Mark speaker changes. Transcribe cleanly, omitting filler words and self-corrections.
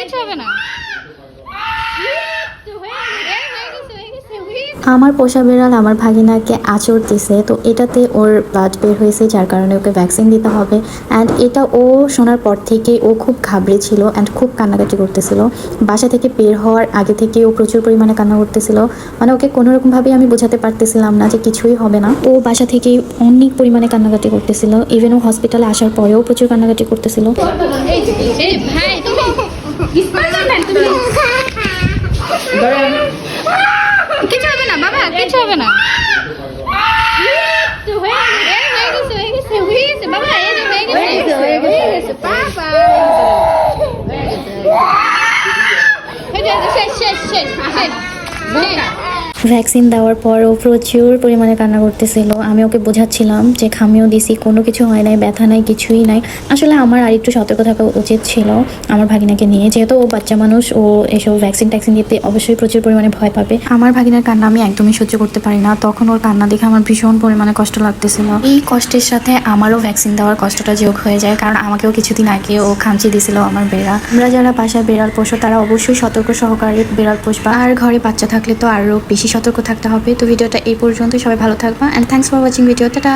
Speaker 1: কিছু হবে না।
Speaker 2: আমার পোষা বিড়াল আমার ভাগিনাকে আঁচড় দিছে, তো এটাতে ওর ব্লাড বের হয়েছে, যার কারণে ওকে ভ্যাকসিন দিতে হবে। অ্যান্ড এটা ও শোনার পর থেকে ও খুব ঘাবড়ে ছিল অ্যান্ড খুব কান্নাকাটি করতেছিল। বাসা থেকে বের হওয়ার আগে থেকে ও প্রচুর পরিমাণে কান্না করতেছিল। মানে ওকে কোনোরকমভাবেই আমি বোঝাতে পারতেছিলাম না যে কিছুই হবে না। ও বাসা থেকে অনেক পরিমাণে কান্নাকাটি করতেছিল। ইভেন ও হসপিটালে আসার পরেও প্রচুর কান্নাকাটি করতেছিল।
Speaker 1: এই ভাই তুমি কিছু হবে না বাবা, কিছু হবে না।
Speaker 2: ভ্যাকসিন দেওয়ার পরও প্রচুর পরিমাণে কান্না করতেছিল। আমি ওকে বোঝাচ্ছিলাম যে খামিও দিছি, কোনো কিছু হয় নাই, ব্যথা নাই, কিছুই নাই। আসলে আমার আর একটু সতর্ক থাকা উচিত ছিল আমার ভাগিনাকে নিয়ে, যেহেতু ও বাচ্চা মানুষ, ও এসব ভ্যাকসিন ট্যাকসিন দিতে অবশ্যই প্রচুর পরিমাণে ভয় পাবে। আমার ভাগিনার কান্না আমি একদমই সহ্য করতে পারি না, তখন ওর কান্না দেখে আমার ভীষণ পরিমাণে কষ্ট লাগতেছিল। এই কষ্টের সাথে আমারও ভ্যাকসিন দেওয়ার কষ্টটা যোগ হয়ে যায়, কারণ আমাকেও কিছুদিন আগে ও খামচি দিছিল আমার বেড়া। আমরা যারা বাসায় বেড়াল পোষো তারা অবশ্যই সতর্ক সহকারে বেড়াল পোষবা, আর ঘরে বাচ্চা থাকলে তো আরও বেশি সতর্ক থাকতে হবে। তো ভিডিওটা এই পর্যন্ত, সবাই ভালো থাকবা, and thanks for watching video. Tata.